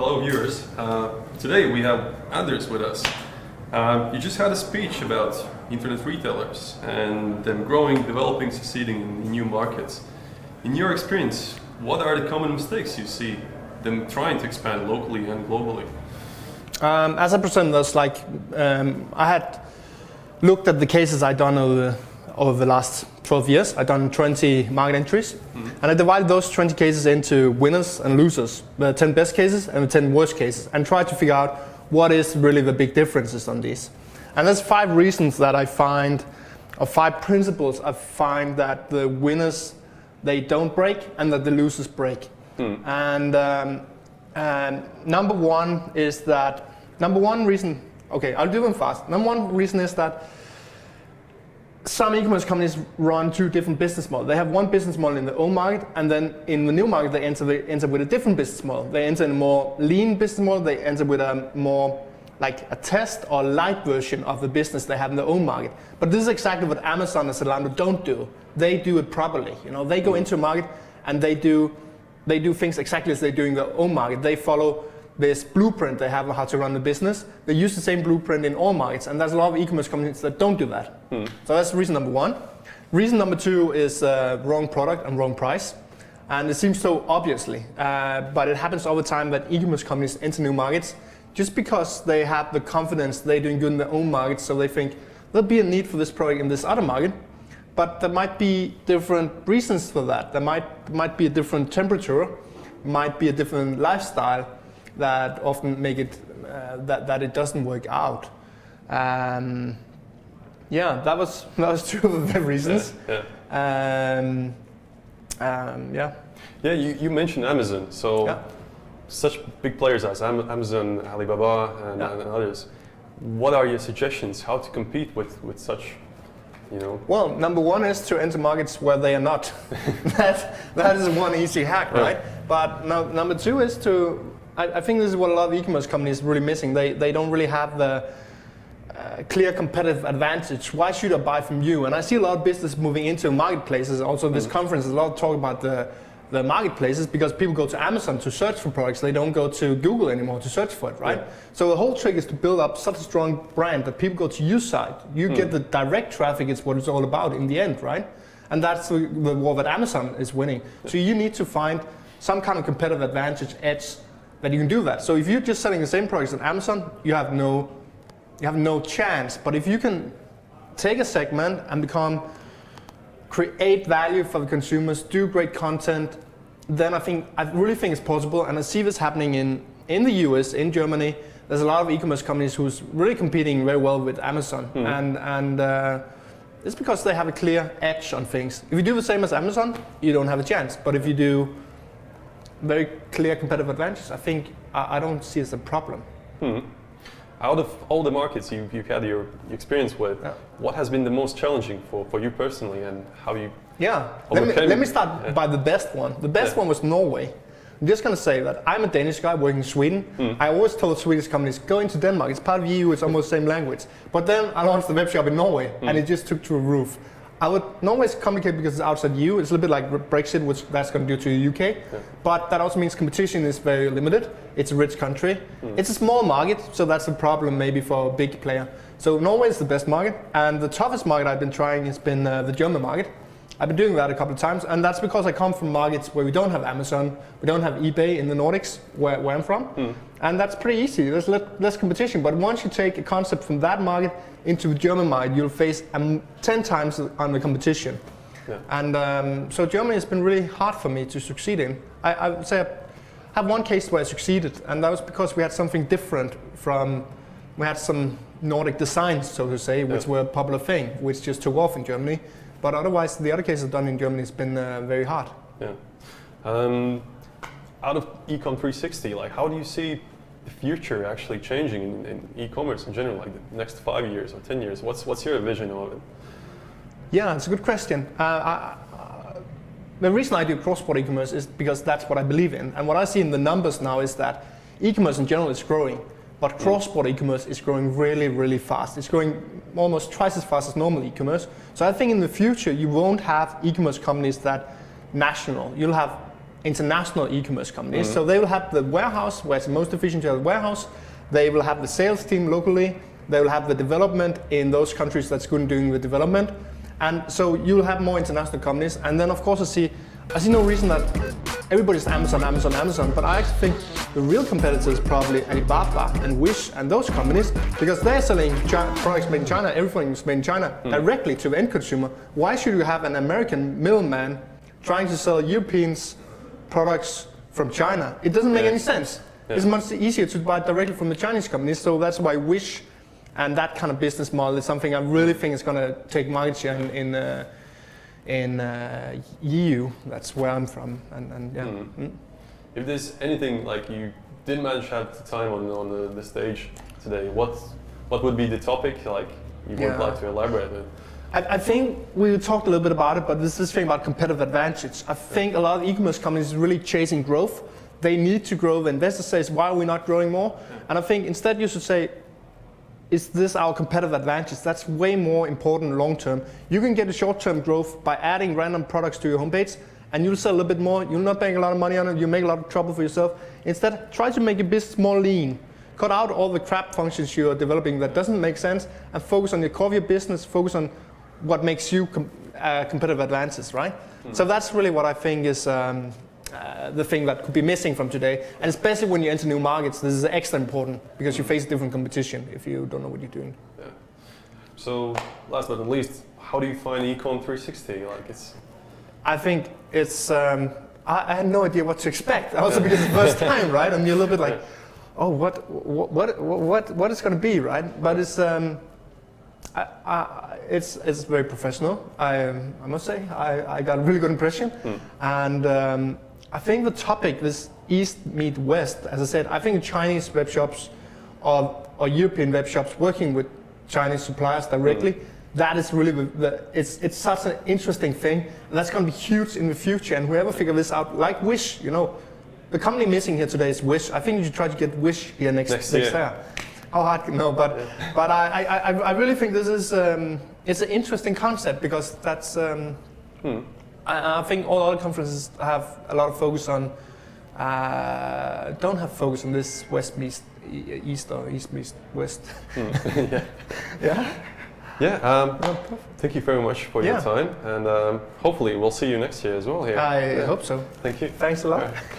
Hello viewers. Today we have Anders with us. You just had a speech about internet retailers and them growing, developing, succeeding in new markets. In your experience, what are the common mistakes you see them trying to expand locally and globally? As I presented this, I had looked at the cases I'd done over the last 12 years. I've done 20 market entries, and I divided those 20 cases into winners and losers, the 10 best cases and the 10 worst cases, and tried to figure out what is really the big differences on these. And there's 5 reasons that I find, or 5 principles I find that the winners, they don't break and that the losers break. And number one reason, okay, I'll do them fast. Number one reason is that some e-commerce companies run 2 different business models. They have one business model in their own market, and then in the new market they enter with a different business model. They enter in a more lean business model. They enter with a more like a test or light version of the business they have in their own market. But this is exactly what Amazon and Zalando don't do. They do it properly. You know, they go into a market and they do things exactly as they do in their own market. They follow this blueprint they have on how to run the business. They use the same blueprint in all markets, and there's a lot of e-commerce companies that don't do that. So that's reason number one. Reason number 2 is wrong product and wrong price. And it seems so obviously, but it happens all the time that e-commerce companies enter new markets just because they have the confidence they're doing good in their own market, so they think there'll be a need for this product in this other market. But there might be different reasons for that. There might be a different temperature, might be a different lifestyle that often make it that it doesn't work out. Yeah, that was 2 of the reasons. You mentioned Amazon, so such big players as Amazon, Alibaba, and others. What are your suggestions how to compete with such? You know? Well, number 1 is to enter markets where they are not. that is one easy hack, right? But number 2 is to, I think this is what a lot of e-commerce companies are really missing. They don't really have the clear competitive advantage. Why should I buy from you? And I see a lot of business moving into marketplaces. Also, this conference is a lot of talk about the marketplaces, because people go to Amazon to search for products. They don't go to Google anymore to search for it, right? So the whole trick is to build up such a strong brand that people go to your site. You get the direct traffic. It's what it's all about in the end, right? And that's the war that Amazon is winning. So you need to find some kind of competitive advantage edge that you can do that. So if you're just selling the same products on Amazon, you have no chance. But if you can take a segment and create value for the consumers, do great content, then I really think it's possible. And I see this happening in the US, in Germany. There's a lot of e-commerce companies who's really competing very well with Amazon, and it's because they have a clear edge on things. If you do the same as Amazon, you don't have a chance. But if you do very clear competitive advantages, I think I don't see it as a problem. Out of all the markets you've had your experience with, what has been the most challenging for you personally, and how you overcame? Let me start by the best one. The best one was Norway. I'm just going to say that I'm a Danish guy working in Sweden. I always told Swedish companies, go into Denmark. It's part of the EU. It's almost the same language. But then I launched the web shop in Norway, and it just took to a roof. Norway's complicated because it's outside the EU. It's a little bit like Brexit, which that's going to do to the UK. But that also means competition is very limited. It's a rich country. It's a small market, so that's a problem maybe for a big player. So Norway is the best market, and the toughest market I've been trying has been the German market. I've been doing that a couple of times, and that's because I come from markets where we don't have Amazon, we don't have eBay in the Nordics, where I'm from. And that's pretty easy. There's less competition. But once you take a concept from that market into the German market, you'll face 10 times on the competition. And so Germany has been really hard for me to succeed in. I would say I have one case where I succeeded, and that was because we had something different we had some Nordic designs, so to say, which were a popular thing, which just took off in Germany. But otherwise, the other cases done in Germany has been very hard. Out of eCOM360, how do you see the future actually changing in e-commerce in general, like the next 5 years or 10 years? What's your vision of it? Yeah, it's a good question. The reason I do cross-border e-commerce is because that's what I believe in. And what I see in the numbers now is that e-commerce in general is growing, but cross-border e-commerce is growing really, really fast. It's growing almost twice as fast as normal e-commerce. So I think in the future, you won't have e-commerce companies that national. You'll have international e-commerce companies. So they will have the warehouse, where it's the most efficient to have the warehouse. They will have the sales team locally. They will have the development in those countries that's good in doing the development. And so you'll have more international companies. And then of course I see no reason that everybody's Amazon, Amazon, Amazon, but I actually think the real competitors is probably Alibaba and Wish and those companies, because they're selling products made in China, everything is made in China, directly to the end consumer. Why should you have an American middleman trying to sell Europeans products from China? It doesn't make any sense. It's much easier to buy directly from the Chinese companies, so that's why Wish and that kind of business model is something I really think is going to take market share in EU. That's where I'm from, and yeah. If there's anything like you didn't manage to have the time on the stage today, what would be the topic like you would like to elaborate with? I think we talked a little bit about it, but this thing about competitive advantage. I think a lot of e-commerce companies are really chasing growth. They need to grow. The investor says, why are we not growing more? And I think instead you should say, is this our competitive advantage? That's way more important long term. You can get a short-term growth by adding random products to your homepage, and you'll sell a little bit more. You'll not make a lot of money on it. You make a lot of trouble for yourself. Instead, try to make your business more lean. Cut out all the crap functions you are developing that doesn't make sense, and focus on your core of your business. Focus on what makes you competitive advantage, right? So that's really what I think is the thing that could be missing from today, and especially when you enter new markets, this is extra important because you face different competition if you don't know what you're doing. Yeah. So last but not least, how do you find eCOM360? Like I think it's. I had no idea what to expect. Also because it's the first time, right? And you're a little bit like, oh, what is going to be, right? But it's very professional. I must say I got a really good impression, and. I think the topic, this East meet West, as I said, I think Chinese web shops or European web shops working with Chinese suppliers directly, that is really, it's such an interesting thing. And that's going to be huge in the future. And whoever figure this out, like Wish, you know, the company missing here today is Wish. I think you should try to get Wish here next year. How hard? No, but I really think this is it's an interesting concept because that's. I think all other conferences have a lot of focus on, don't have focus on this West meets East or East meets West. Thank you very much for your time, and hopefully we'll see you next year as well here. I hope so. Thank you. Thanks a lot.